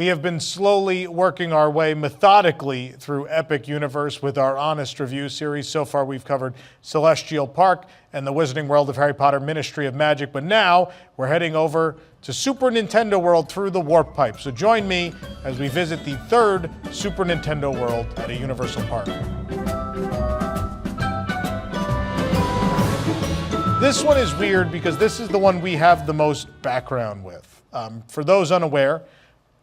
We have been slowly working our way methodically through Epic Universe with our Honest Review series. So far, we've covered Celestial Park and the Wizarding World of Harry Potter Ministry of Magic, but now we're heading over to Super Nintendo World through the Warp Pipe. So join me as we visit the third Super Nintendo World at a Universal Park. This one is weird because this is the one we have the most background with. For those unaware,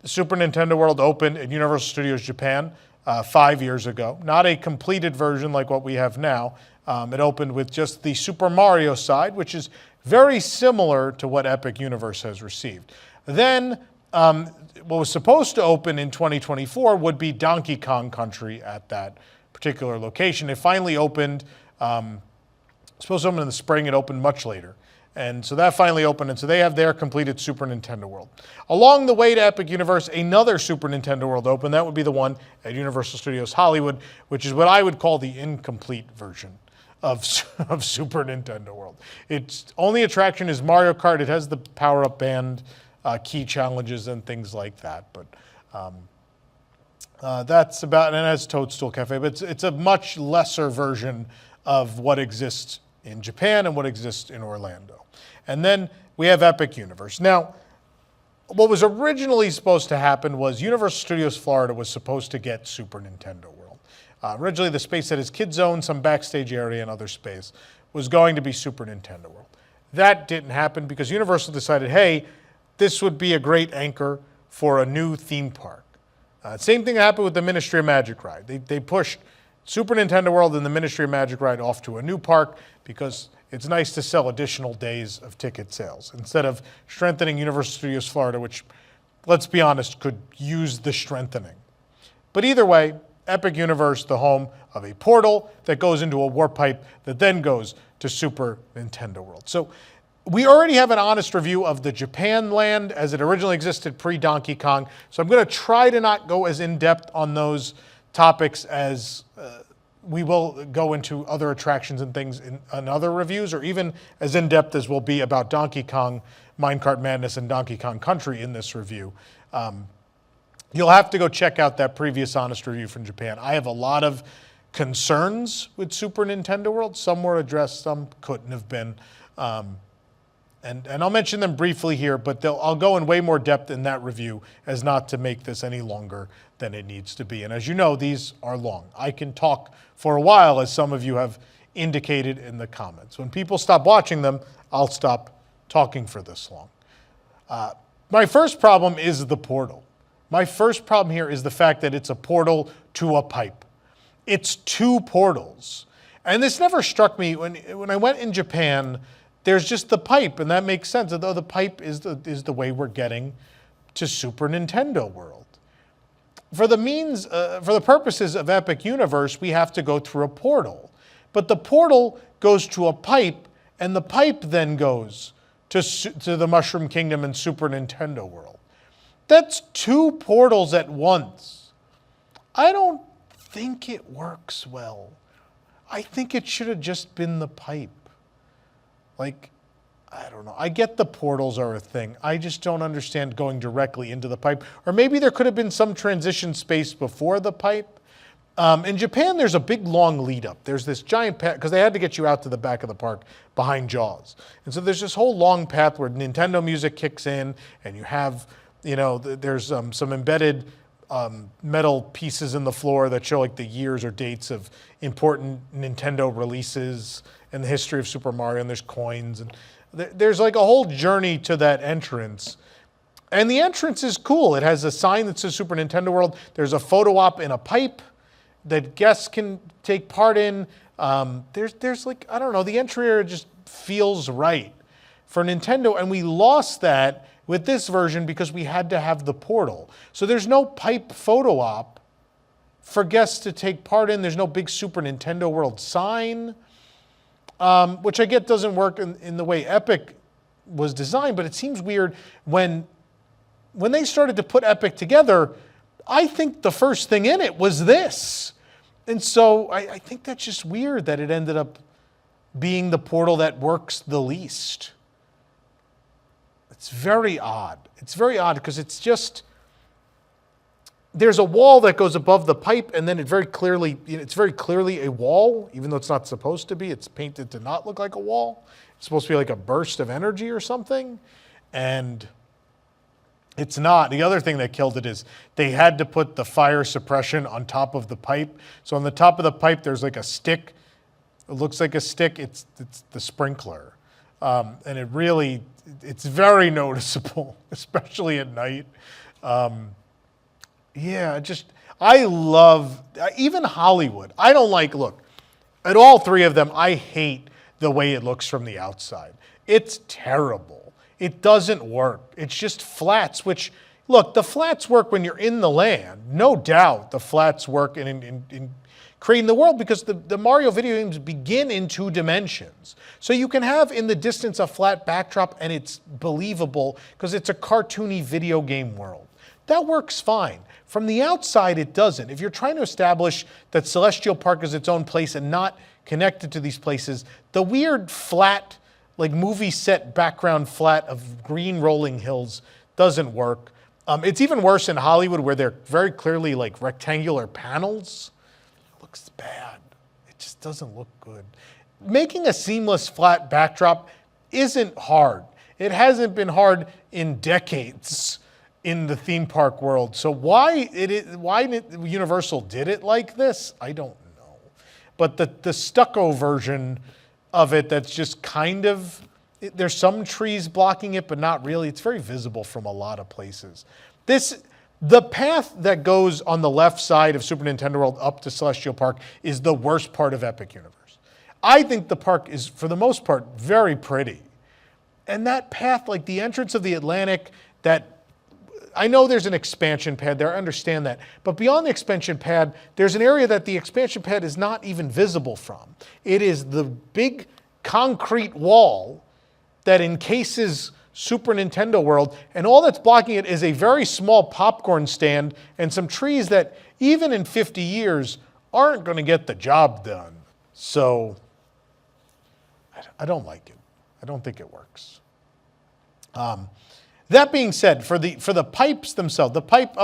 the Super Nintendo World opened at Universal Studios Japan 5 years ago. Not a completed version like what we have now. It opened with just the Super Mario side, which is very similar to what Epic Universe has received. Then, what was supposed to open in 2024 would be Donkey Kong Country at that particular location. It finally opened, supposed to open in the spring, it opened much later. And so that finally opened, and so they have their completed Super Nintendo World. Along the way to Epic Universe, another Super Nintendo World opened. That would be the one at Universal Studios Hollywood, which is what I would call the incomplete version of Super Nintendo World. Its only attraction is Mario Kart. It has the power-up band, key challenges, and things like that. But that's about, and it has Toadstool Cafe, but it's a much lesser version of what exists in Japan and what exists in Orlando. And then we have Epic Universe. Now, what was originally supposed to happen was Universal Studios Florida was supposed to get Super Nintendo World. Originally, the space that is Kid Zone, some backstage area, and other space was going to be Super Nintendo World. That didn't happen because Universal decided, hey, this would be a great anchor for a new theme park. Same thing happened with the Ministry of Magic ride. They pushed Super Nintendo World and the Ministry of Magic ride off to a new park because it's nice to sell additional days of ticket sales instead of strengthening Universal Studios Florida, which, let's be honest, could use the strengthening. But either way, Epic Universe, the home of a portal that goes into a warp pipe that then goes to Super Nintendo World. So we already have an honest review of the Japan land as it originally existed pre-Donkey Kong. So I'm going to try to not go as in-depth on those topics as we will go into other attractions and things in other reviews, or even as in-depth as will be about Donkey Kong, Minecart Madness, and Donkey Kong Country in this review. You'll have to go check out that previous honest review from Japan. I have a lot of concerns with Super Nintendo World. Some were addressed, some couldn't have been. And I'll mention them briefly here, but I'll go in way more depth in that review as not to make this any longer than it needs to be. And as you know, these are long. I can talk for a while, as some of you have indicated in the comments. When people stop watching them, I'll stop talking for this long. My first problem is the portal. My first problem here is the fact that it's a portal to a pipe. It's two portals. And this never struck me when I went in Japan. There's just the pipe, and that makes sense, although the pipe is the way we're getting to Super Nintendo World. For the purposes of Epic Universe, we have to go through a portal. But the portal goes to a pipe, and the pipe then goes to the Mushroom Kingdom and Super Nintendo World. That's two portals at once. I don't think it works well. I think it should have just been the pipe. Like, I don't know. I get the portals are a thing. I just don't understand going directly into the pipe. Or maybe there could have been some transition space before the pipe. In Japan, there's a big, long lead up. There's this giant path, because they had to get you out to the back of the park behind Jaws. And so there's this whole long path where Nintendo music kicks in, and you have, there's some embedded metal pieces in the floor that show like the years or dates of important Nintendo releases in the history of Super Mario, and there's coins, and there's like a whole journey to that entrance. And the entrance is cool. It has a sign that says Super Nintendo World. There's a photo op in a pipe that guests can take part in. There's like, I don't know, the entry area just feels right for Nintendo, and we lost that with this version because we had to have the portal. So there's no pipe photo op for guests to take part in. There's no big Super Nintendo World sign. Which I get doesn't work in the way Epic was designed, but it seems weird when they started to put Epic together. I think the first thing in it was this. And so I think that's just weird that it ended up being the portal that works the least. It's very odd. It's very odd because it's just, there's a wall that goes above the pipe, and then it's very clearly a wall, even though it's not supposed to be. It's painted to not look like a wall. It's supposed to be like a burst of energy or something, and it's not. The other thing that killed it is they had to put the fire suppression on top of the pipe. So on the top of the pipe, there's like a stick. It looks like a stick. It's the sprinkler, and it's very noticeable, especially at night. I love, even Hollywood. I don't like, look, at all three of them, I hate the way it looks from the outside. It's terrible. It doesn't work. It's just flats, which, look, the flats work when you're in the land. No doubt the flats work in creating the world, because the Mario video games begin in 2 dimensions. So you can have in the distance a flat backdrop and it's believable because it's a cartoony video game world. That works fine. From the outside, it doesn't. If you're trying to establish that Celestial Park is its own place and not connected to these places, the weird flat, like movie set background flat of green rolling hills doesn't work. It's even worse in Hollywood, where they're very clearly like rectangular panels. It looks bad. It just doesn't look good. Making a seamless flat backdrop isn't hard. It hasn't been hard in decades in the theme park world. So why Universal did it like this, I don't know. But the stucco version of it, that's just kind of, there's some trees blocking it, but not really. It's very visible from a lot of places. The path that goes on the left side of Super Nintendo World up to Celestial Park is the worst part of Epic Universe. I think the park is, for the most part, very pretty. And that path, like the entrance of the Atlantic, I know there's an expansion pad there, I understand that. But beyond the expansion pad, there's an area that the expansion pad is not even visible from. It is the big concrete wall that encases Super Nintendo World, and all that's blocking it is a very small popcorn stand and some trees that, even in 50 years, aren't going to get the job done. So, I don't like it. I don't think it works. That being said, for the pipes themselves, the pipe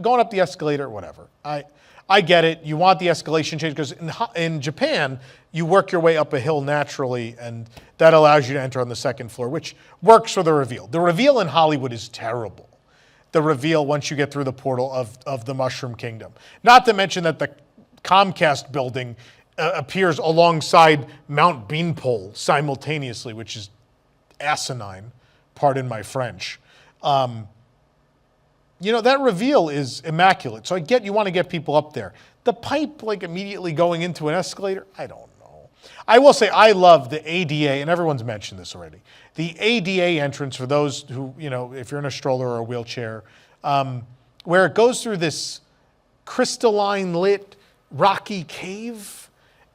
going up the escalator, whatever. I get it. You want the escalation change because in Japan, you work your way up a hill naturally, and that allows you to enter on the second floor, which works for the reveal. The reveal in Hollywood is terrible. The reveal once you get through the portal of the Mushroom Kingdom. Not to mention that the Comcast building appears alongside Mount Beanpole simultaneously, which is asinine. Pardon my French. That reveal is immaculate. So I get you want to get people up there. The pipe, like immediately going into an escalator, I don't know. I will say I love the ADA, and everyone's mentioned this already. The ADA entrance for those who, if you're in a stroller or a wheelchair, where it goes through this crystalline lit rocky cave,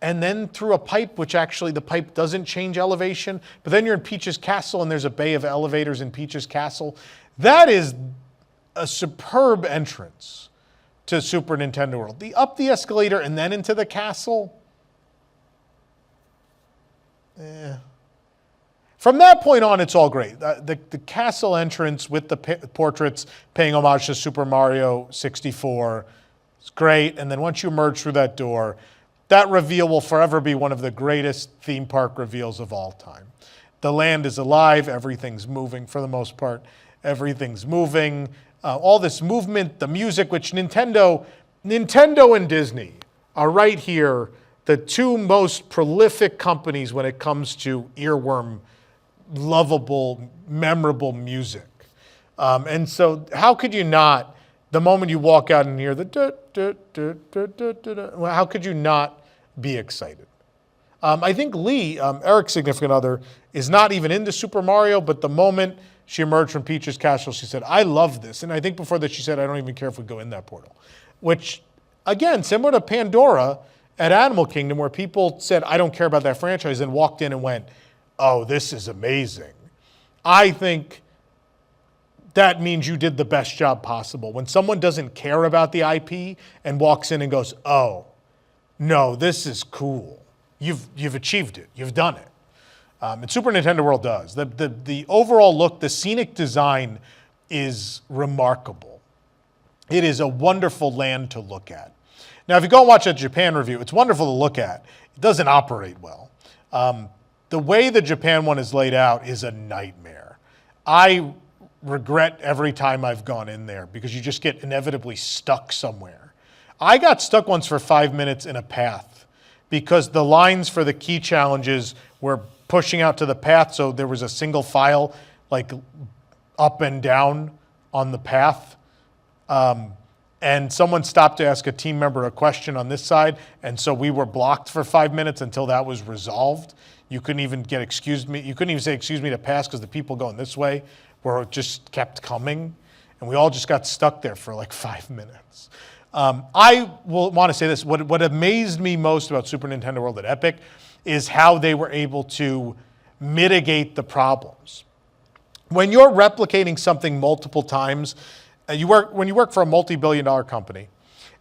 and then through a pipe, which actually the pipe doesn't change elevation, but then you're in Peach's Castle and there's a bay of elevators in Peach's Castle. That is a superb entrance to Super Nintendo World. Up the escalator and then into the castle. From that point on, it's all great. The castle entrance with the portraits paying homage to Super Mario 64 is great. And then once you emerge through that door, that reveal will forever be one of the greatest theme park reveals of all time. The land is alive. Everything's moving for the most part. Everything's moving. All this movement, the music, which Nintendo and Disney are right here, the two most prolific companies when it comes to earworm, lovable, memorable music. And so how could you not, the moment you walk out and hear the how could you not be excited? I think Lee, Eric's significant other, is not even into Super Mario, but the moment she emerged from Peach's Castle, she said, I love this. And I think before that she said, I don't even care if we go in that portal. Which, again, similar to Pandora at Animal Kingdom, where people said, I don't care about that franchise, and walked in and went, oh, this is amazing. I think that means you did the best job possible. When someone doesn't care about the IP and walks in and goes, oh, no, this is cool. You've achieved it. You've done it. And Super Nintendo World does. The overall look, the scenic design is remarkable. It is a wonderful land to look at. Now, if you go and watch a Japan review, it's wonderful to look at. It doesn't operate well. The way the Japan one is laid out is a nightmare. I regret every time I've gone in there because you just get inevitably stuck somewhere. I got stuck once for 5 minutes in a path because the lines for the key challenges were pushing out to the path, so there was a single file like up and down on the path. And someone stopped to ask a team member a question on this side, and so we were blocked for 5 minutes until that was resolved. You couldn't even get excuse me. You couldn't even say excuse me to pass because the people going this way were just kept coming, and we all just got stuck there for like 5 minutes. I will want to say this: what amazed me most about Super Nintendo World at Epic is how they were able to mitigate the problems. When you're replicating something multiple times, when you work for a multi-billion-dollar company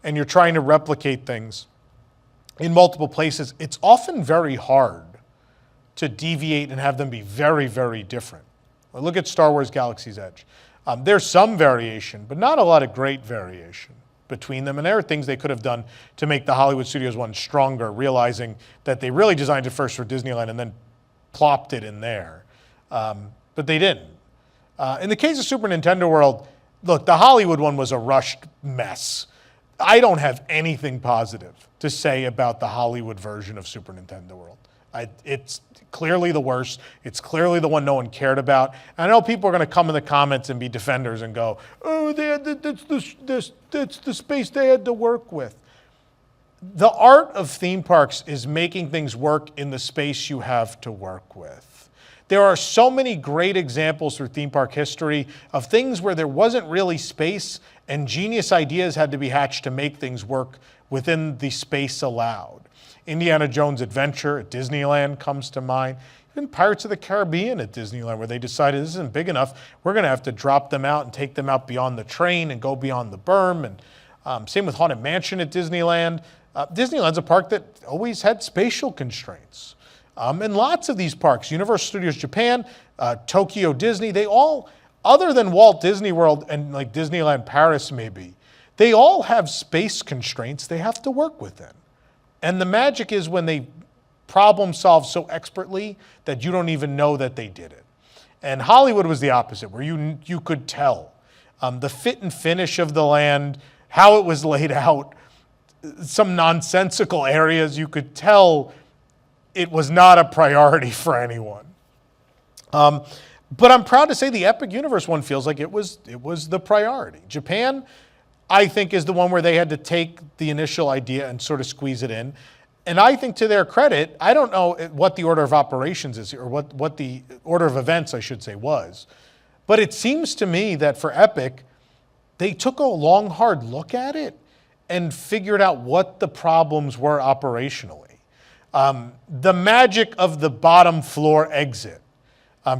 and you're trying to replicate things in multiple places, it's often very hard to deviate and have them be very, very different. Well, look at Star Wars Galaxy's Edge. There's some variation, but not a lot of great variation between them. And there are things they could have done to make the Hollywood Studios one stronger, realizing that they really designed it first for Disneyland and then plopped it in there. But they didn't. In the case of Super Nintendo World, look, the Hollywood one was a rushed mess. I don't have anything positive to say about the Hollywood version of Super Nintendo World. It's clearly the worst. It's clearly the one no one cared about. And I know people are going to come in the comments and be defenders and go, oh, that's the space they had to work with. The art of theme parks is making things work in the space you have to work with. There are so many great examples through theme park history of things where there wasn't really space and genius ideas had to be hatched to make things work within the space allowed. Indiana Jones Adventure at Disneyland comes to mind. Even Pirates of the Caribbean at Disneyland, where they decided this isn't big enough, we're going to have to drop them out and take them out beyond the train and go beyond the berm. And same with Haunted Mansion at Disneyland. Disneyland's a park that always had spatial constraints. And lots of these parks, Universal Studios Japan, Tokyo Disney, they all, other than Walt Disney World and like Disneyland Paris maybe, they all have space constraints they have to work within. And the magic is when they problem solve so expertly that you don't even know that they did it. And Hollywood was the opposite, where you could tell. The fit and finish of the land, how it was laid out, some nonsensical areas, you could tell it was not a priority for anyone. But I'm proud to say the Epic Universe one feels like it was the priority. Japan, I think, is the one where they had to take the initial idea and sort of squeeze it in. And I think, to their credit, I don't know what the order of operations is, or what the order of events, I should say, was. But it seems to me that for Epic, they took a long, hard look at it and figured out what the problems were operationally. The magic of the bottom floor exit.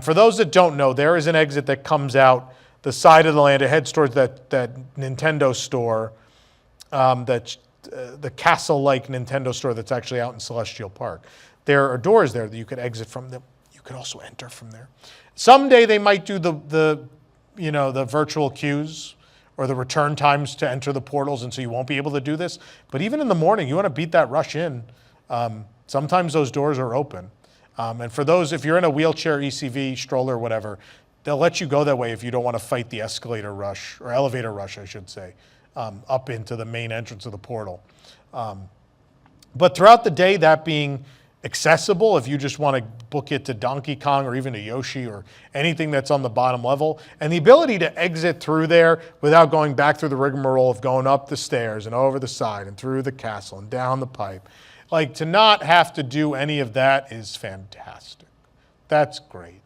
For those that don't know, there is an exit that comes out the side of the land. It heads towards that Nintendo store, the castle-like Nintendo store that's actually out in Celestial Park. There are doors there that you could exit from. Them. You could also enter from there. Someday they might do the virtual queues or the return times to enter the portals, and so you won't be able to do this. But even in the morning, you want to beat that rush in. Sometimes those doors are open. And for those, if you're in a wheelchair, ECV, stroller, whatever, they'll let you go that way if you don't want to fight the escalator rush, or elevator rush, I should say, up into the main entrance of the portal. But throughout the day, that being accessible, if you just want to book it to Donkey Kong or even to Yoshi or anything that's on the bottom level, and the ability to exit through there without going back through the rigmarole of going up the stairs and over the side and through the castle and down the pipe. Like, to not have to do any of that is fantastic. That's great.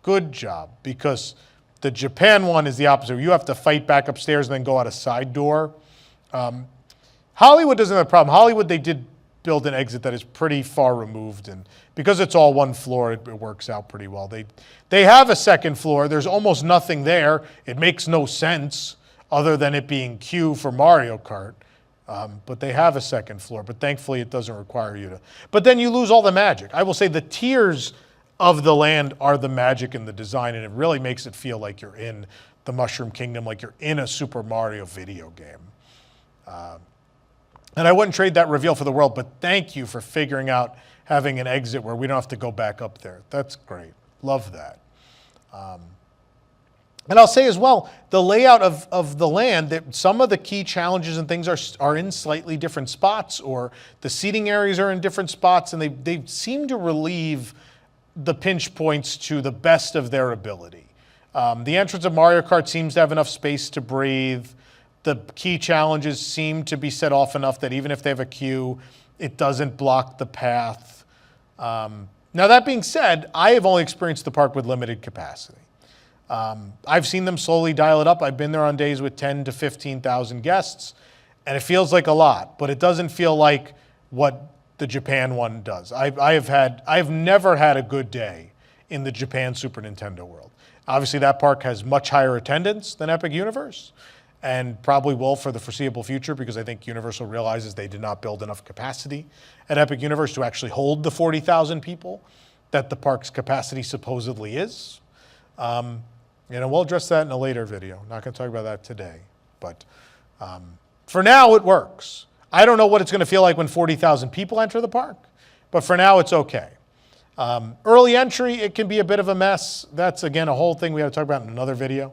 Good job, because the Japan one is the opposite. You have to fight back upstairs and then go out a side door. Hollywood doesn't have a problem. Hollywood, they did build an exit that is pretty far removed, and because it's all one floor, it works out pretty well. They have a second floor. There's almost nothing there. It makes no sense other than it being queue for Mario Kart. But they have a second floor, but thankfully it doesn't require you to. But then you lose all the magic. I will say the tiers of the land are the magic in the design, and it really makes it feel like you're in the Mushroom Kingdom like you're in a Super Mario video game. And I wouldn't trade that reveal for the world, but thank you for figuring out having an exit where we don't have to go back up there. That's great. Love that. And I'll say as well, the layout of the land, that some of the key challenges and things are in slightly different spots, or the seating areas are in different spots, and they seem to relieve the pinch points to the best of their ability. The entrance of Mario Kart seems to have enough space to breathe. The key challenges seem to be set off enough that even if they have a queue, it doesn't block the path. Now that being said, I have only experienced the park with limited capacity. I've seen them slowly dial it up. I've been there on days with 10 to 15,000 guests, and it feels like a lot, but it doesn't feel like what the Japan one does. I've never had a good day in the Japan Super Nintendo world. Obviously, that park has much higher attendance than Epic Universe, and probably will for the foreseeable future, because I think Universal realizes they did not build enough capacity at Epic Universe to actually hold the 40,000 people that the park's capacity supposedly is. We'll address that in a later video. I'm not going to talk about that today. But for now, it works. I don't know what it's going to feel like when 40,000 people enter the park, but for now, it's okay. Early entry, it can be a bit of a mess. That's, again, a whole thing we got to talk about in another video.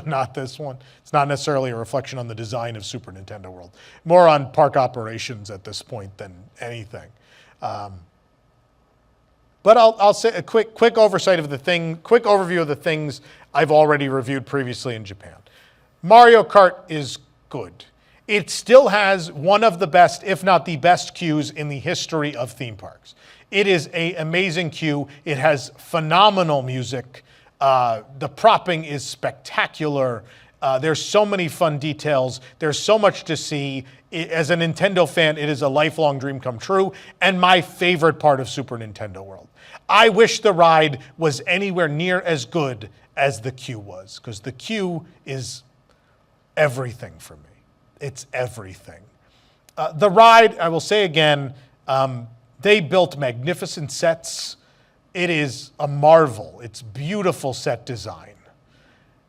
Not this one. It's not necessarily a reflection on the design of Super Nintendo World. More on park operations at this point than anything. But I'll say a quick overview of the things I've already reviewed previously in Japan. Mario Kart is good. It still has one of the best, if not the best, queues in the history of theme parks. It is an amazing queue. It has phenomenal music. The propping is spectacular. There's so many fun details. There's so much to see. As a Nintendo fan, it is a lifelong dream come true, and my favorite part of Super Nintendo World. I wish the ride was anywhere near as good as the queue was, because the queue is everything for me. It's everything. The ride, I will say again, they built magnificent sets. It is a marvel. It's beautiful set design.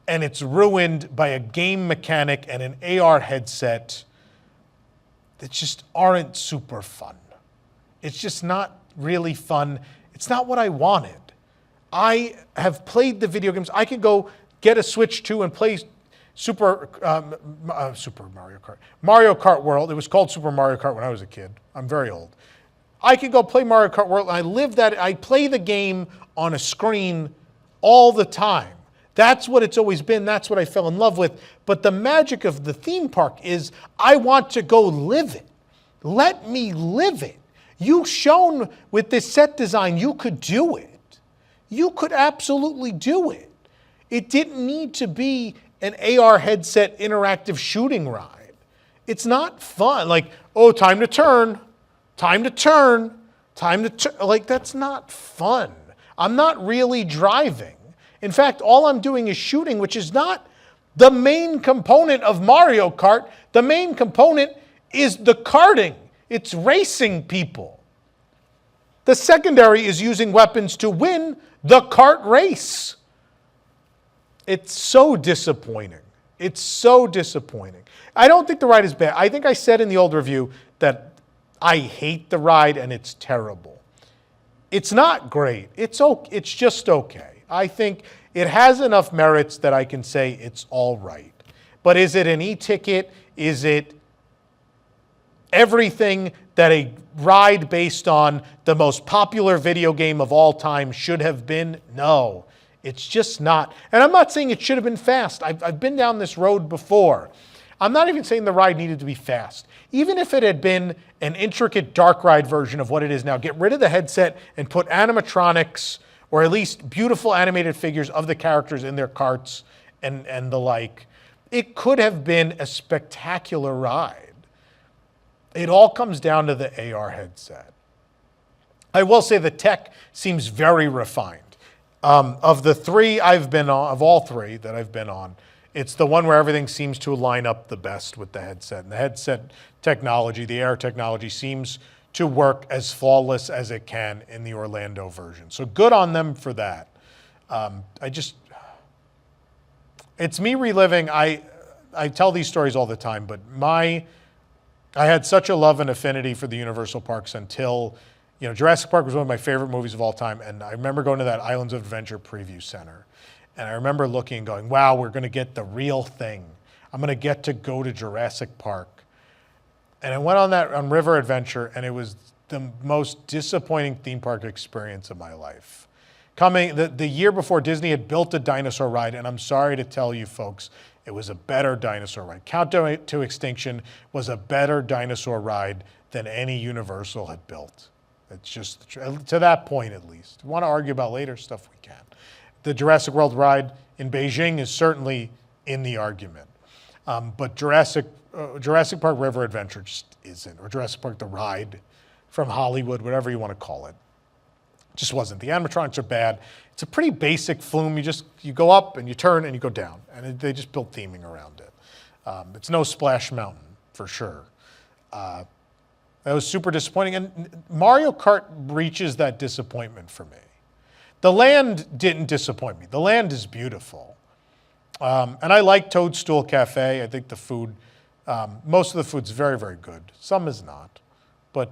And it's ruined by a game mechanic and an AR headset that just aren't super fun. It's just not really fun. It's not what I wanted. I have played the video games. I could go get a Switch 2 and play Super Mario Kart. Mario Kart World. It was called Super Mario Kart when I was a kid. I'm very old. I could go play Mario Kart World, and I live that. I play the game on a screen all the time. That's what it's always been. That's what I fell in love with. But the magic of the theme park is I want to go live it. Let me live it. You've shown with this set design you could do it. You could absolutely do it. It didn't need to be an AR headset interactive shooting ride. It's not fun. Like, oh, time to turn. Time to turn. Time to turn. Like, that's not fun. I'm not really driving. In fact, all I'm doing is shooting, which is not the main component of Mario Kart. The main component is the karting. It's racing people. The secondary is using weapons to win the kart race. It's so disappointing. It's so disappointing. I don't think the ride is bad. I think I said in the old review that I hate the ride and it's terrible. It's not great. It's just okay. I think it has enough merits that I can say it's all right. But is it an e-ticket? Is it everything that a ride based on the most popular video game of all time should have been? No, it's just not. And I'm not saying it should have been fast. I've been down this road before. I'm not even saying the ride needed to be fast. Even if it had been an intricate dark ride version of what it is now, get rid of the headset and put animatronics or at least beautiful animated figures of the characters in their carts and the like. It could have been a spectacular ride. It all comes down to the AR headset. I will say the tech seems very refined. Of the three I've been on, of all three that I've been on, it's the one where everything seems to line up the best with the headset. And the headset technology, the AR technology, seems to work as flawless as it can in the Orlando version. So good on them for that. It's me reliving. I tell these stories all the time, but I had such a love and affinity for the Universal parks until, Jurassic Park was one of my favorite movies of all time. And I remember going to that Islands of Adventure preview center. And I remember looking and going, wow, we're going to get the real thing. I'm going to get to go to Jurassic Park. And I went on River Adventure, and it was the most disappointing theme park experience of my life. The year before, Disney had built a dinosaur ride, and I'm sorry to tell you folks, it was a better dinosaur ride. Countdown to Extinction was a better dinosaur ride than any Universal had built. It's just, to that point at least. If you want to argue about later stuff, we can. The Jurassic World ride in Beijing is certainly in the argument. But Jurassic Park River Adventure just isn't, or Jurassic Park the ride from Hollywood, whatever you want to call it. Just wasn't. The animatronics are bad. It's a pretty basic flume. You go up and you turn and you go down, and they just built theming around it. It's no Splash Mountain for sure. That was super disappointing, and Mario Kart reaches that disappointment for me. The land didn't disappoint me. The land is beautiful, and I like Toadstool Cafe. I think the food, most of the food's very, very good. Some is not, but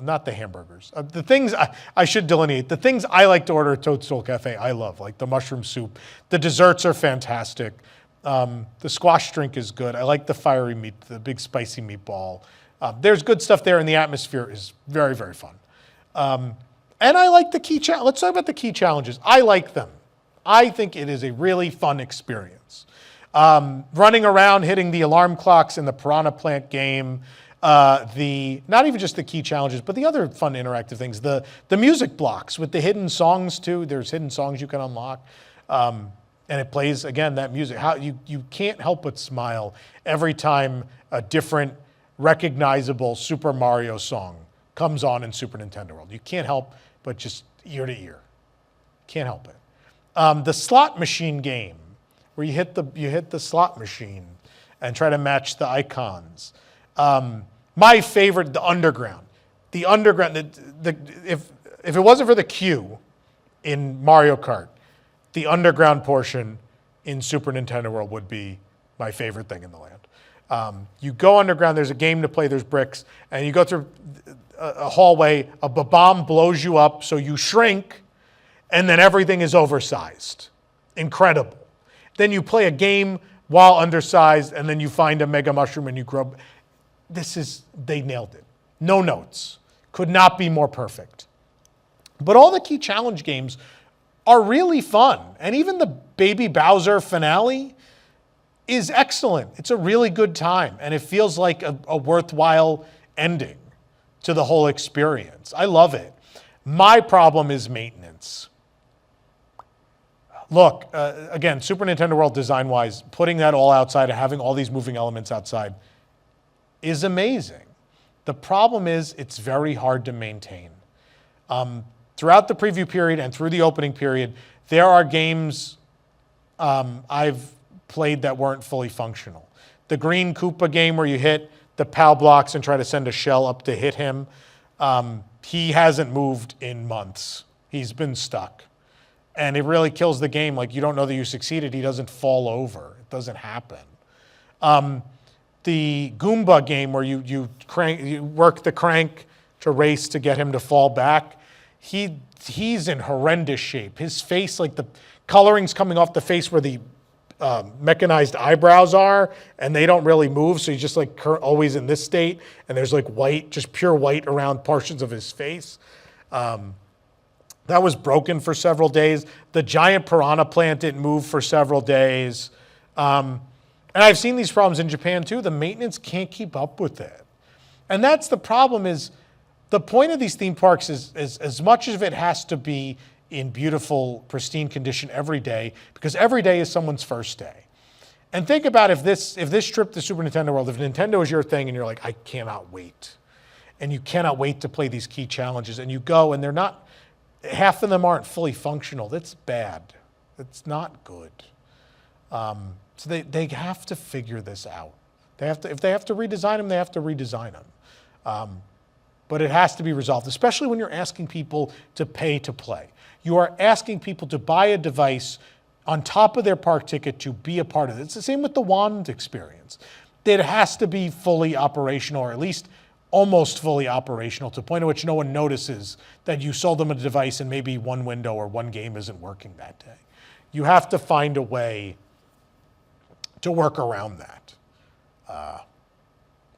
not the hamburgers. The things I should delineate, the things I like to order at Toadstool Cafe, I love, like the mushroom soup. The desserts are fantastic. The squash drink is good. I like the fiery meat, the big spicy meatball. There's good stuff there, and the atmosphere is very, very fun. And I like the key challenge. Let's talk about the key challenges. I like them. I think it is a really fun experience. Running around, hitting the alarm clocks in the Piranha Plant game, not even just the key challenges, but the other fun interactive things. The music blocks with the hidden songs too. There's hidden songs you can unlock. And it plays, again, that music. You can't help but smile every time a different recognizable Super Mario song comes on in Super Nintendo World. You can't help but just ear to ear. Can't help it. The slot machine game, where you hit the slot machine and try to match the icons. My favorite, the underground. The underground. If it wasn't for the queue in Mario Kart, the underground portion in Super Nintendo World would be my favorite thing in the land. You go underground. There's a game to play. There's bricks, and you go through a hallway. A bomb blows you up, so you shrink, and then everything is oversized. Incredible. Then you play a game while undersized, and then you find a mega mushroom and you grow. They nailed it. No notes. Could not be more perfect. But all the key challenge games are really fun. And even the Baby Bowser finale is excellent. It's a really good time. And it feels like a worthwhile ending to the whole experience. I love it. My problem is maintenance. Look, again, Super Nintendo World design-wise, putting that all outside and having all these moving elements outside is amazing. The problem is it's very hard to maintain. Throughout the preview period and through the opening period, there are games I've played that weren't fully functional. The Green Koopa game where you hit the POW blocks and try to send a shell up to hit him, he hasn't moved in months. He's been stuck. And it really kills the game. Like, you don't know that you succeeded. He doesn't fall over. It doesn't happen. The Goomba game where you work the crank to race to get him to fall back, he's in horrendous shape. His face, like the coloring's coming off the face where the mechanized eyebrows are, and they don't really move, so he's just like always in this state, and there's like white, just pure white around portions of his face. That was broken for several days. The giant piranha plant didn't move for several days. And I've seen these problems in Japan too. The maintenance can't keep up with it. And that's the problem. Is the point of these theme parks is as much as it has to be in beautiful, pristine condition every day, because every day is someone's first day. And think about if this trip to Super Nintendo World, if Nintendo is your thing and you're like, I cannot wait. And you cannot wait to play these key challenges, and you go and they're not, half of them aren't fully functional. That's bad. That's not good. So they have to figure this out. If they have to redesign them, they have to redesign them. But it has to be resolved, especially when you're asking people to pay to play. You are asking people to buy a device on top of their park ticket to be a part of it. It's the same with the wand experience. It has to be fully operational, or at least almost fully operational, to the point at which no one notices that you sold them a device and maybe one window or one game isn't working that day. You have to find a way to work around that.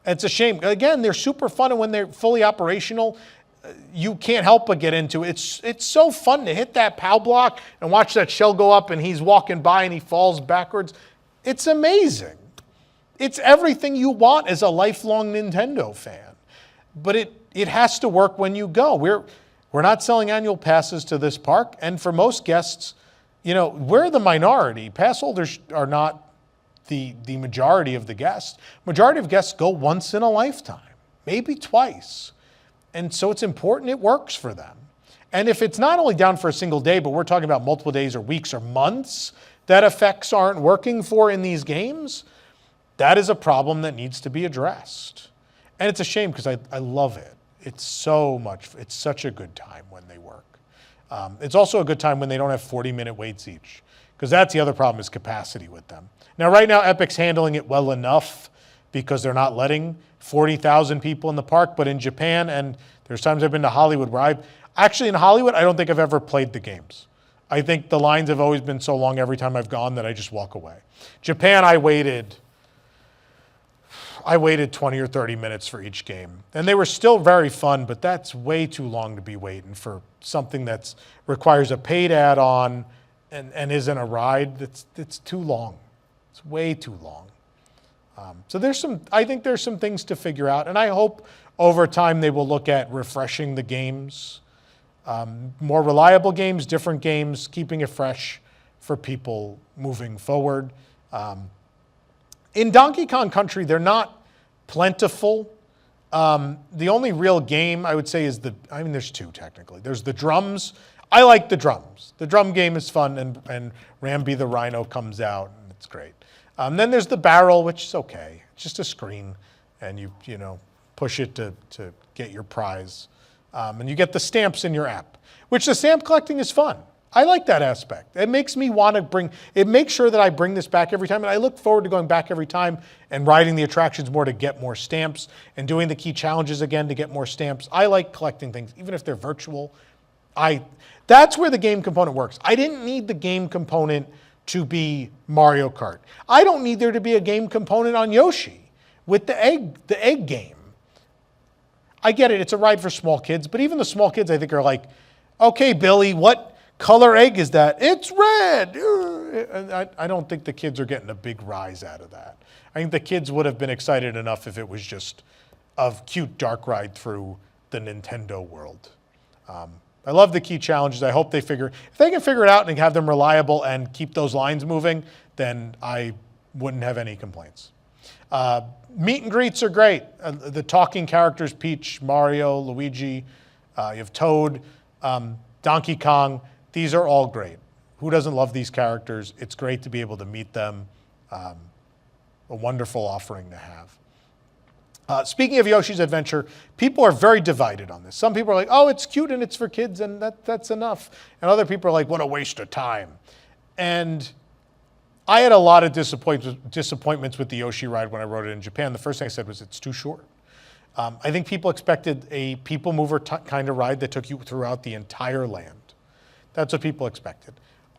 It's a shame. Again, they're super fun, and when they're fully operational, you can't help but get into it. It's so fun to hit that POW block and watch that shell go up and he's walking by and he falls backwards. It's amazing. It's everything you want as a lifelong Nintendo fan. But it has to work when you go. We're not selling annual passes to this park, and for most guests, we're the minority. Pass holders are not the majority of the guests. Majority of guests go once in a lifetime, maybe twice. And so it's important it works for them. And if it's not only down for a single day, but we're talking about multiple days or weeks or months that effects aren't working for in these games, that is a problem that needs to be addressed. And it's a shame because I love it. It's such a good time when they work. It's also a good time when they don't have 40-minute waits each, because that's the other problem, is capacity with them. Now, right now, Epic's handling it well enough because they're not letting 40,000 people in the park, but in Japan, and there's times I've been to Hollywood where in Hollywood, I don't think I've ever played the games. I think the lines have always been so long every time I've gone that I just walk away. Japan, I waited 20 or 30 minutes for each game. And they were still very fun, but that's way too long to be waiting for something that requires a paid add-on and isn't a ride. It's too long. It's way too long. So I think there's some things to figure out, and I hope over time they will look at refreshing the games, more reliable games, different games, keeping it fresh for people moving forward. In Donkey Kong Country, they're not plentiful. The only real game I would say is there's two technically. There's the drums. I like the drums. The drum game is fun, and Rambi the Rhino comes out, and it's great. Then there's the barrel, which is okay. It's just a screen, and you push it to get your prize. And you get the stamps in your app, which the stamp collecting is fun. I like that aspect. It makes me want to makes sure that I bring this back every time, and I look forward to going back every time and riding the attractions more to get more stamps and doing the key challenges again to get more stamps. I like collecting things, even if they're virtual. That's where the game component works. I didn't need the game component to be Mario Kart. I don't need there to be a game component on Yoshi with the egg game. I get it, it's a ride for small kids, but even the small kids I think are like, okay, Billy, what color egg is that? It's red. And I don't think the kids are getting a big rise out of that. I think the kids would have been excited enough if it was just a cute dark ride through the Nintendo world. I love the key challenges. I hope if they can figure it out and have them reliable and keep those lines moving, then I wouldn't have any complaints. Meet and greets are great. The talking characters, Peach, Mario, Luigi, you have Toad, Donkey Kong. These are all great. Who doesn't love these characters? It's great to be able to meet them. A wonderful offering to have. Speaking of Yoshi's Adventure, people are very divided on this. Some people are like, oh, it's cute and it's for kids and that's enough. And other people are like, what a waste of time. And I had a lot of disappointments with the Yoshi ride when I rode it in Japan. The first thing I said was it's too short. I think people expected a people mover kind of ride that took you throughout the entire land. That's what people expected.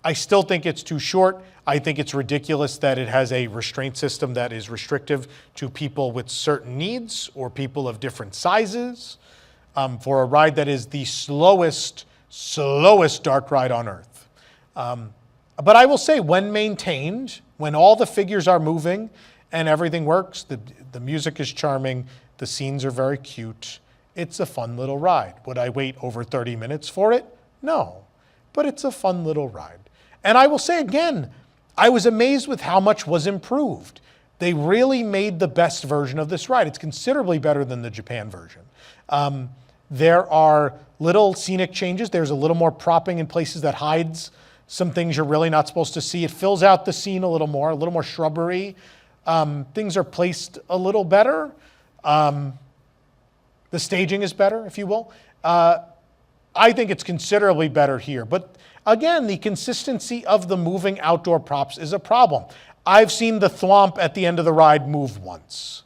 I still think it's too short. I think it's ridiculous that it has a restraint system that is restrictive to people with certain needs or people of different sizes for a ride that is the slowest dark ride on Earth. But I will say, when maintained, when all the figures are moving and everything works, the music is charming, the scenes are very cute, it's a fun little ride. Would I wait over 30 minutes for it? No, but it's a fun little ride. And I will say again, I was amazed with how much was improved. They really made the best version of this ride. It's considerably better than the Japan version. There are little scenic changes. There's a little more propping in places that hides some things you're really not supposed to see. It fills out the scene a little more shrubbery. Things are placed a little better. The staging is better, if you will. I think it's considerably better here. But Again, the consistency of the moving outdoor props is a problem. I've seen the thwomp at the end of the ride move once.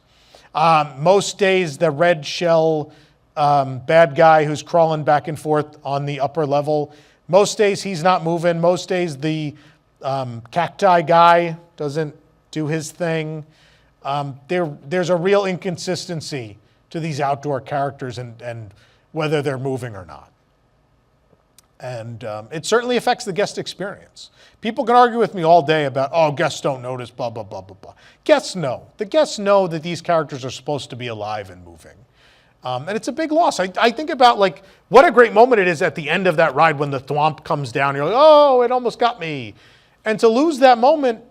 Most days, the red shell bad guy who's crawling back and forth on the upper level, most days he's not moving. Most days the cacti guy doesn't do his thing. There's a real inconsistency to these outdoor characters and whether they're moving or not. And it certainly affects the guest experience. People can argue with me all day about, oh, guests don't notice, blah, blah, blah, blah, blah. Guests know. The guests know that these characters are supposed to be alive and moving. And it's a big loss. I think about like what a great moment it is at the end of that ride when the thwomp comes down. You're like, oh, it almost got me. And to lose that moment,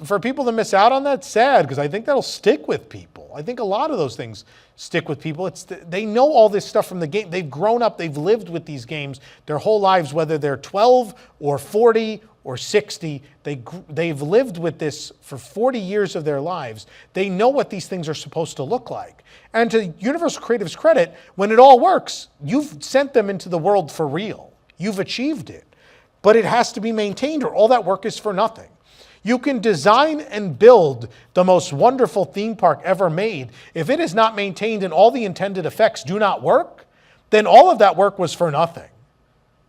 for people to miss out on that, sad, because I think that'll stick with people. I think a lot of those things stick with people. They know all this stuff from the game. They've grown up, they've lived with these games their whole lives, whether they're 12 or 40 or 60. They've lived with this for 40 years of their lives. They know what these things are supposed to look like. And to Universal Creative's credit, when it all works, you've sent them into the world for real. You've achieved it. But it has to be maintained or all that work is for nothing. You can design and build the most wonderful theme park ever made. If it is not maintained and all the intended effects do not work, then all of that work was for nothing.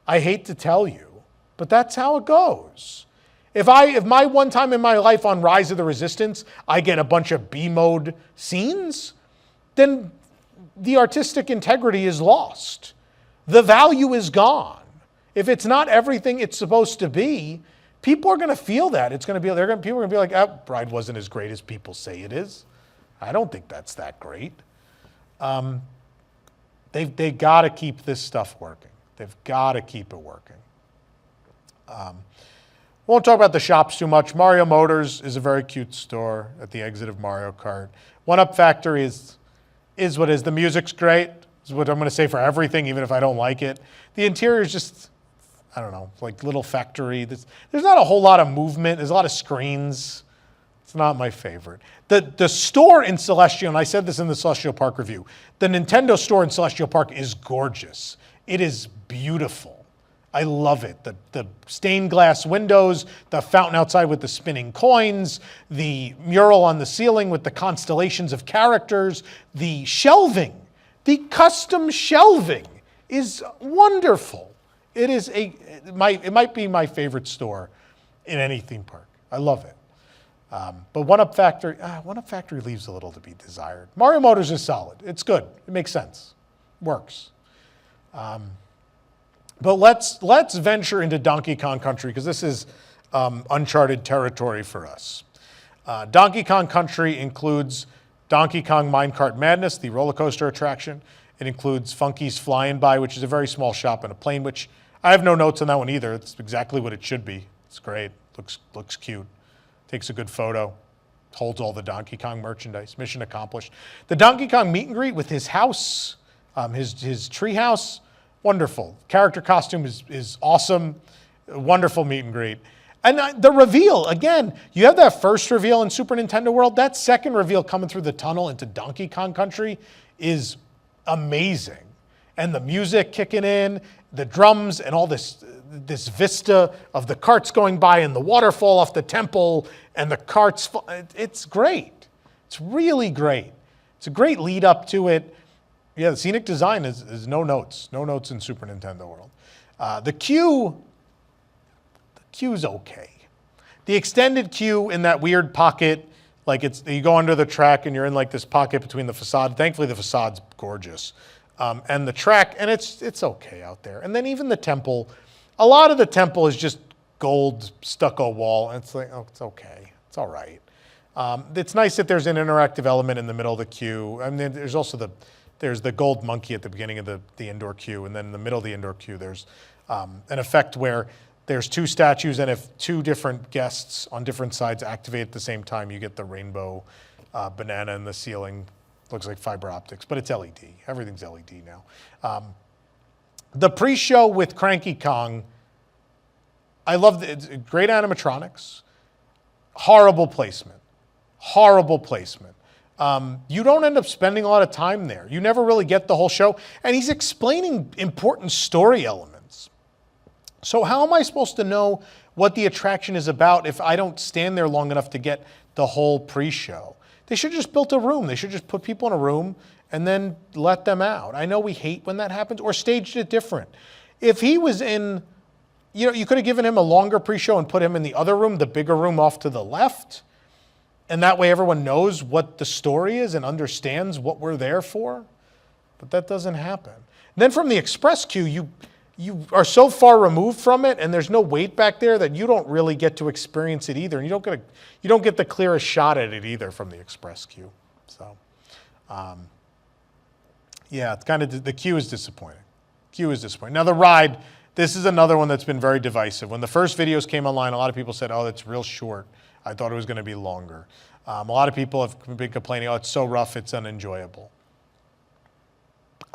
I hate to tell you, but that's how it goes. If my one time in my life on Rise of the Resistance, I get a bunch of B-mode scenes, then the artistic integrity is lost. The value is gone. If it's not everything it's supposed to be, people are going to feel that. People are going to be like, oh, Ride wasn't as great as people say it is. I don't think that's that great. They've got to keep this stuff working. They've got to keep it working. Won't talk about the shops too much. Mario Motors is a very cute store at the exit of Mario Kart. One Up Factory is what is. The music's great. Is what I'm going to say for everything, even if I don't like it. The interior is just, I don't know, like little factory. There's not a whole lot of movement. There's a lot of screens. It's not my favorite. The store in Celestial, and I said this in the Celestial Park review, the Nintendo store in Celestial Park is gorgeous. It is beautiful. I love it. The stained glass windows, the fountain outside with the spinning coins, the mural on the ceiling with the constellations of characters, the shelving, the custom shelving is wonderful. It might be my favorite store in any theme park. I love it. But One Up Factory leaves a little to be desired. Mario Motors is solid. It's good. It makes sense. Works. But let's venture into Donkey Kong Country because this is uncharted territory for us. Donkey Kong Country includes Donkey Kong Minecart Madness, the roller coaster attraction. It includes Funky's Flying By, which is a very small shop and a plane, which I have no notes on that one either. It's exactly what it should be. It's great. Looks cute. Takes a good photo. Holds all the Donkey Kong merchandise. Mission accomplished. The Donkey Kong meet and greet with his house, his tree house, wonderful. Character costume is awesome. Wonderful meet and greet. And the reveal, again, you have that first reveal in Super Nintendo World. That second reveal coming through the tunnel into Donkey Kong Country is amazing. And the music kicking in, the drums, and all this vista of the carts going by and the waterfall off the temple and the carts. It's great. It's really great. It's a great lead up to it. Yeah, the scenic design is no notes. No notes in Super Nintendo World. The queue's okay. The extended queue in that weird pocket, like you go under the track and you're in like this pocket between the facade. Thankfully, the facade's gorgeous. And the track, and it's okay out there. And then even the temple, a lot of the temple is just gold stucco wall. And it's like, oh, it's okay. It's all right. It's nice that there's an interactive element in the middle of the queue. I mean, there's also there's the gold monkey at the beginning of the indoor queue. And then in the middle of the indoor queue, there's an effect where there's two statues. And if two different guests on different sides activate at the same time, you get the rainbow banana in the ceiling. Looks like fiber optics, but it's LED. Everything's LED now. The pre-show with Cranky Kong, I love it's great animatronics. Horrible placement. Horrible placement. You don't end up spending a lot of time there. You never really get the whole show. And he's explaining important story elements. So how am I supposed to know what the attraction is about if I don't stand there long enough to get the whole pre-show? They should just built a room. They should just put people in a room and then let them out. I know we hate when that happens, or staged it different. If he was in, you could have given him a longer pre-show and put him in the other room, the bigger room off to the left. And that way everyone knows what the story is and understands what we're there for. But that doesn't happen. And then from the express queue, you are so far removed from it, and there's no wait back there that you don't really get to experience it either. And you don't get the clearest shot at it either from the express queue. So, yeah, it's kind of, the queue is disappointing. Queue is disappointing. Now the ride, this is another one that's been very divisive. When the first videos came online, a lot of people said, oh, that's real short. I thought it was going to be longer. A lot of people have been complaining, oh, it's so rough, it's unenjoyable.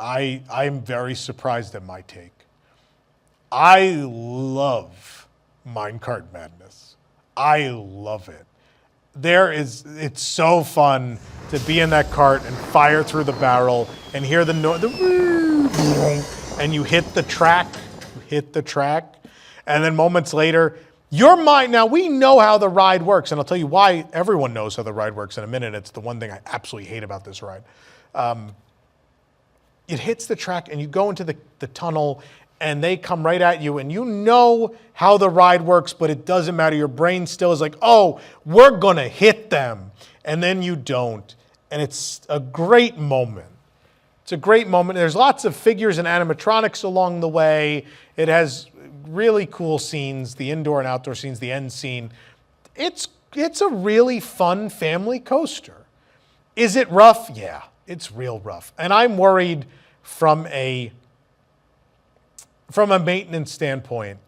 I'm very surprised at my take. I love Minecart Madness. I love it. It's so fun to be in that cart and fire through the barrel and hear the noise, and you hit the track, and then moments later, your mind, now we know how the ride works, and I'll tell you why everyone knows how the ride works in a minute. It's the one thing I absolutely hate about this ride. It hits the track and you go into the tunnel and they come right at you, and you know how the ride works, but it doesn't matter. Your brain still is like, oh, we're gonna hit them. And then you don't. And it's a great moment. It's a great moment. There's lots of figures and animatronics along the way. It has really cool scenes, the indoor and outdoor scenes, the end scene. It's a really fun family coaster. Is it rough? Yeah, it's real rough. And I'm worried from a maintenance standpoint,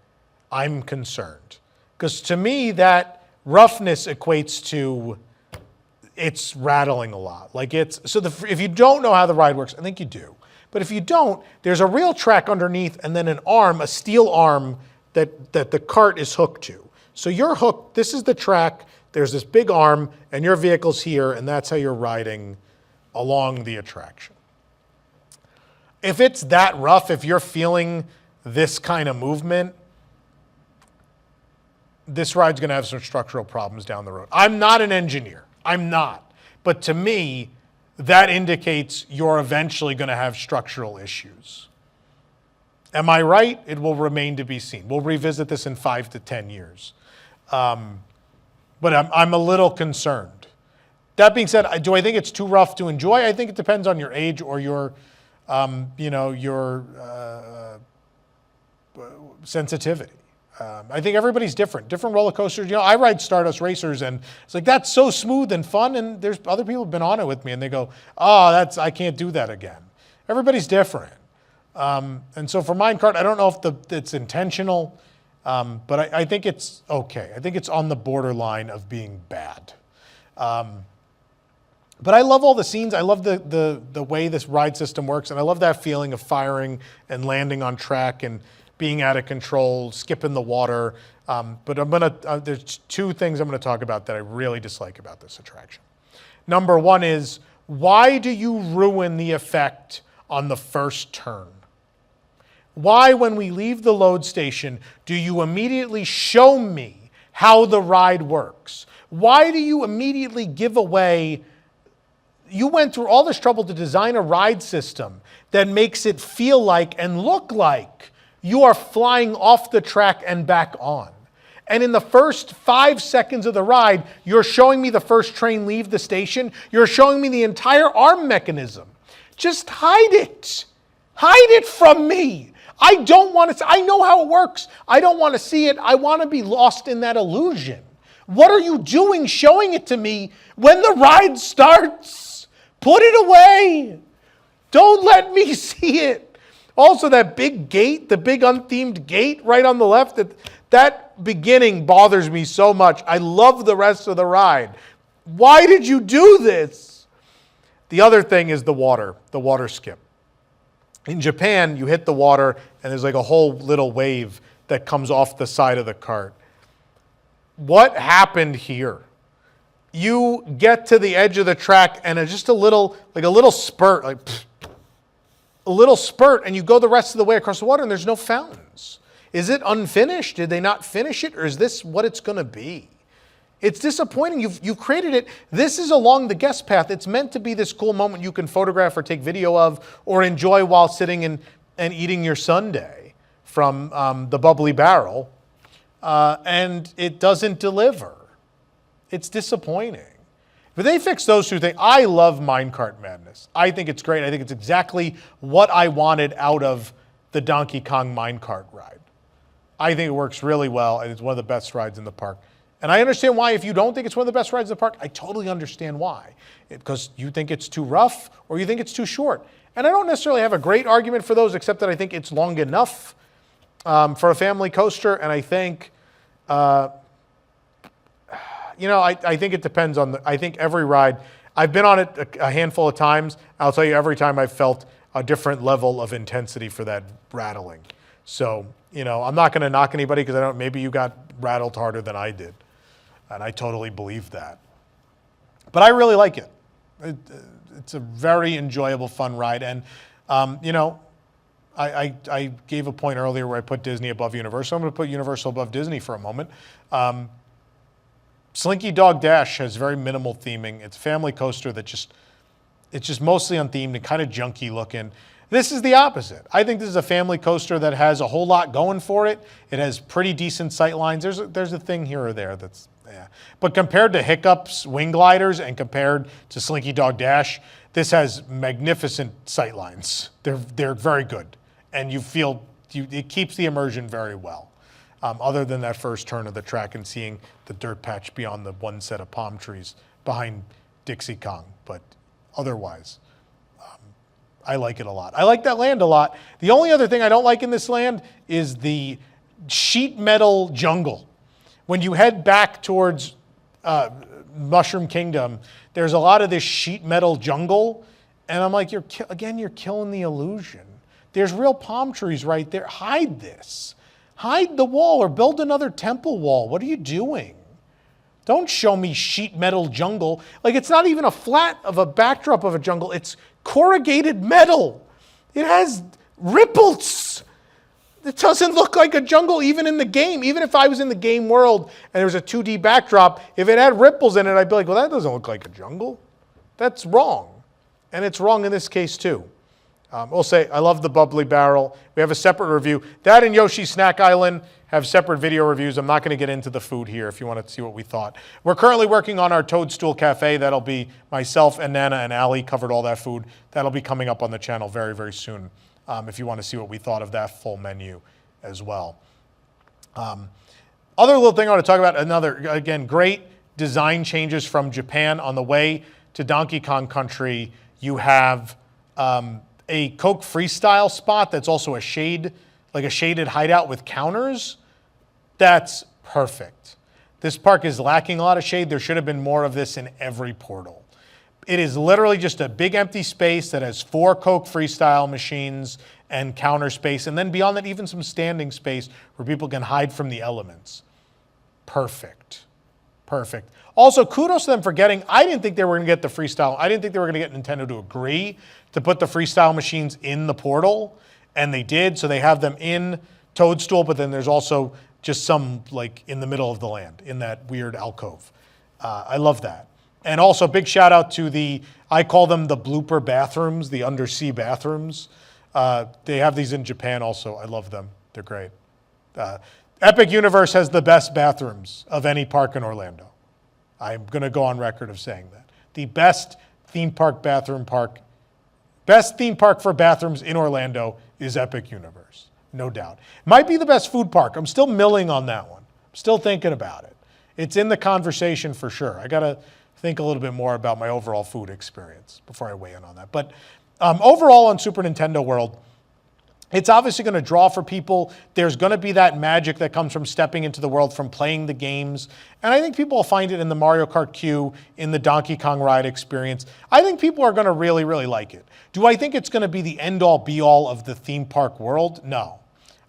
I'm concerned. Because to me, that roughness equates to it's rattling a lot. If you don't know how the ride works, I think you do. But if you don't, there's a real track underneath and then an arm, a steel arm that the cart is hooked to. So you're hooked, this is the track, there's this big arm, and your vehicle's here, and that's how you're riding along the attraction. If it's that rough, if you're feeling this kind of movement, this ride's gonna have some structural problems down the road. I'm not an engineer, I'm not. But to me, that indicates you're eventually gonna have structural issues. Am I right? It will remain to be seen. We'll revisit this in 5 to 10 years. But I'm a little concerned. That being said, do I think it's too rough to enjoy? I think it depends on your age or your sensitivity. I think everybody's different. Different roller coasters. I ride Stardust Racers, and it's like, that's so smooth and fun, and there's other people have been on it with me, and they go, oh, I can't do that again. Everybody's different. And so for Minecart, I don't know if it's intentional, but I think it's okay. I think it's on the borderline of being bad. But I love all the scenes. I love the way this ride system works, and I love that feeling of firing and landing on track and being out of control, skipping the water. But there's two things I'm gonna talk about that I really dislike about this attraction. Number one is, why do you ruin the effect on the first turn? Why, when we leave the load station, do you immediately show me how the ride works? Why do you immediately give away? You went through all this trouble to design a ride system that makes it feel like and look like you are flying off the track and back on. And in the first 5 seconds of the ride, you're showing me the first train leave the station. You're showing me the entire arm mechanism. Just hide it. Hide it from me. I don't want to, I know how it works. I don't want to see it. I want to be lost in that illusion. What are you doing showing it to me when the ride starts? Put it away. Don't let me see it. Also, that big gate, the big unthemed gate right on the left, that beginning bothers me so much. I love the rest of the ride. Why did you do this? The other thing is the water skip. In Japan, you hit the water and there's like a whole little wave that comes off the side of the cart. What happened here? You get to the edge of the track and it's just a little spurt, and you go the rest of the way across the water and there's no fountains. Is it unfinished? Did they not finish it? Or is this what it's going to be? It's disappointing. You've created it. This is along the guest path. It's meant to be this cool moment you can photograph or take video of or enjoy while sitting and eating your sundae from the Bubbly Barrel. And it doesn't deliver. It's disappointing. But they fix those two things. I love Minecart Madness. I think it's great. I think it's exactly what I wanted out of the Donkey Kong Minecart ride. I think it works really well, and it's one of the best rides in the park. And I understand why, if you don't think it's one of the best rides in the park, I totally understand why. Because you think it's too rough or you think it's too short. And I don't necessarily have a great argument for those, except that I think it's long enough for a family coaster. And I think, I think it depends on I think every ride, I've been on it a handful of times. I'll tell you, every time I've felt a different level of intensity for that rattling. So, I'm not going to knock anybody because maybe you got rattled harder than I did. And I totally believe that. But I really like it. It's a very enjoyable, fun ride. And, I gave a point earlier where I put Disney above Universal. I'm going to put Universal above Disney for a moment. Slinky Dog Dash has very minimal theming. It's a family coaster it's just mostly unthemed and kind of junky looking. This is the opposite. I think this is a family coaster that has a whole lot going for it. It has pretty decent sight lines. There's a thing here or there that's, yeah. But compared to Hiccup's Wing Gliders and compared to Slinky Dog Dash, this has magnificent sight lines. They're very good. And it keeps the immersion very well. Other than that first turn of the track and seeing the dirt patch beyond the one set of palm trees behind Dixie Kong. But otherwise, I like it a lot. I like that land a lot. The only other thing I don't like in this land is the sheet metal jungle. When you head back towards Mushroom Kingdom, there's a lot of this sheet metal jungle. And I'm like, you're killing the illusion. There's real palm trees right there. Hide this. Hide the wall or build another temple wall. What are you doing? Don't show me sheet metal jungle. Like, it's not even a flat of a backdrop of a jungle. It's corrugated metal. It has ripples. It doesn't look like a jungle even in the game. Even if I was in the game world and there was a 2D backdrop, if it had ripples in it, I'd be like, well, that doesn't look like a jungle. That's wrong. And it's wrong in this case too. We'll say, I love the Bubbly Barrel. We have a separate review. That and Yoshi Snack Island have separate video reviews. I'm not going to get into the food here if you want to see what we thought. We're currently working on our Toadstool Cafe. That'll be myself and Nana and Allie covered all that food. That'll be coming up on the channel very, very soon if you want to see what we thought of that full menu as well. Other little thing I want to talk about, again, great design changes from Japan. On the way to Donkey Kong Country, you have a Coke Freestyle spot that's also a shaded hideout with counters. That's perfect. This park is lacking a lot of shade. There should have been more of this in every portal. It is literally just a big empty space that has 4 Coke Freestyle machines and counter space. And then beyond that, even some standing space where people can hide from the elements. Perfect. Perfect. Also, kudos to them for I didn't think they were going to get the Freestyle. I didn't think they were going to get Nintendo to agree to put the Freestyle machines in the portal. And they did. So they have them in Toadstool, but then there's also just some in the middle of the land in that weird alcove. I love that. And also big shout out to I call them the blooper bathrooms, the undersea bathrooms. They have these in Japan also. I love them. They're great. Epic Universe has the best bathrooms of any park in Orlando. I'm going to go on record of saying that. The best theme park best theme park for bathrooms in Orlando is Epic Universe. No doubt. Might be the best food park. I'm still milling on that one. I'm still thinking about it. It's in the conversation for sure. I got to think a little bit more about my overall food experience before I weigh in on that. But overall on Super Nintendo World, it's obviously going to draw for people. There's going to be that magic that comes from stepping into the world, from playing the games. And I think people will find it in the Mario Kart queue, in the Donkey Kong ride experience. I think people are going to really, really like it. Do I think it's going to be the end-all, be-all of the theme park world? No.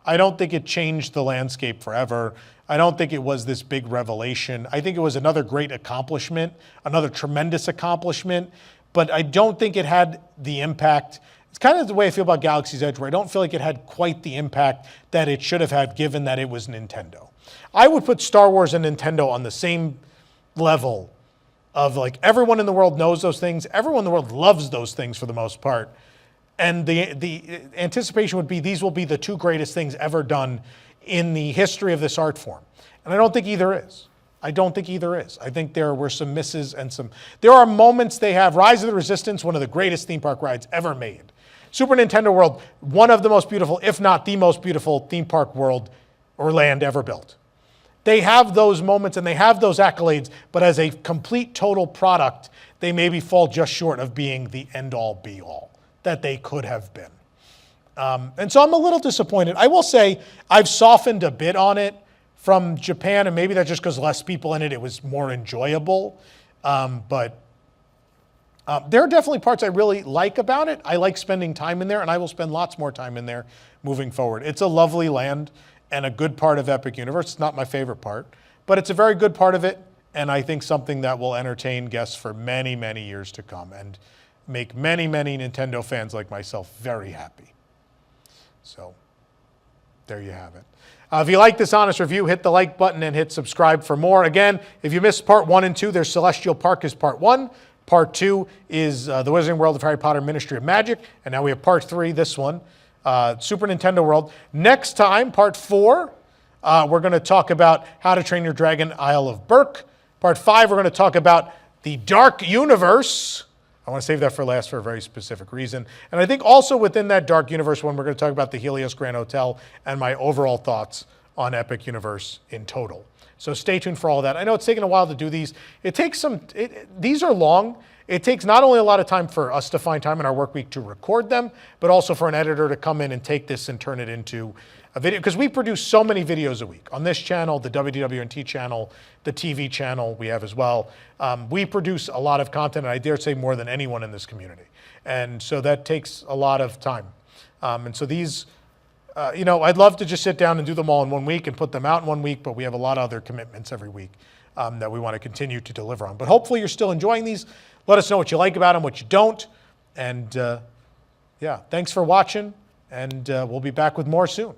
I don't think it changed the landscape forever. I don't think it was this big revelation. I think it was another great accomplishment, another tremendous accomplishment. But I don't think it had the impact. It's kind of the way I feel about Galaxy's Edge, where I don't feel like it had quite the impact that it should have had given that it was Nintendo. I would put Star Wars and Nintendo on the same level of like everyone in the world knows those things. Everyone in the world loves those things for the most part. And the anticipation would be these will be the two greatest things ever done in the history of this art form. And I don't think either is. I don't think either is. I think there were some misses and there are moments they have. Rise of the Resistance, one of the greatest theme park rides ever made. Super Nintendo World, one of the most beautiful, if not the most beautiful theme park world or land ever built. They have those moments and they have those accolades, but as a complete total product, they maybe fall just short of being the end-all be-all that they could have been. And so I'm a little disappointed. I will say I've softened a bit on it from Japan, and maybe that's just because less people in it, it was more enjoyable. But there are definitely parts I really like about it. I like spending time in there, and I will spend lots more time in there moving forward. It's a lovely land and a good part of Epic Universe. It's not my favorite part, but it's a very good part of it, and I think something that will entertain guests for many, many years to come and make many, many Nintendo fans like myself very happy. So there you have it. If you like this honest review, hit the like button and hit subscribe for more. Again, if you missed part 1 and 2, there's Celestial Park is part 1. Part 2 is The Wizarding World of Harry Potter Ministry of Magic. And now we have part 3, this one, Super Nintendo World. Next time, part 4, we're going to talk about How to Train Your Dragon, Isle of Berk. Part 5, we're going to talk about the Dark Universe. I want to save that for last for a very specific reason. And I think also within that Dark Universe one, we're going to talk about the Helios Grand Hotel and my overall thoughts on Epic Universe in total. So stay tuned for all of that. I know it's taken a while to do these. It takes these are long. It takes not only a lot of time for us to find time in our work week to record them, but also for an editor to come in and take this and turn it into a video. Because we produce so many videos a week on this channel, the WDWNT channel, the TV channel we have as well. We produce a lot of content, and I dare say more than anyone in this community. And so that takes a lot of time. And so these, I'd love to just sit down and do them all in 1 week and put them out in 1 week, but we have a lot of other commitments every week that we want to continue to deliver on. But hopefully you're still enjoying these. Let us know what you like about them, what you don't. And yeah, thanks for watching, and we'll be back with more soon.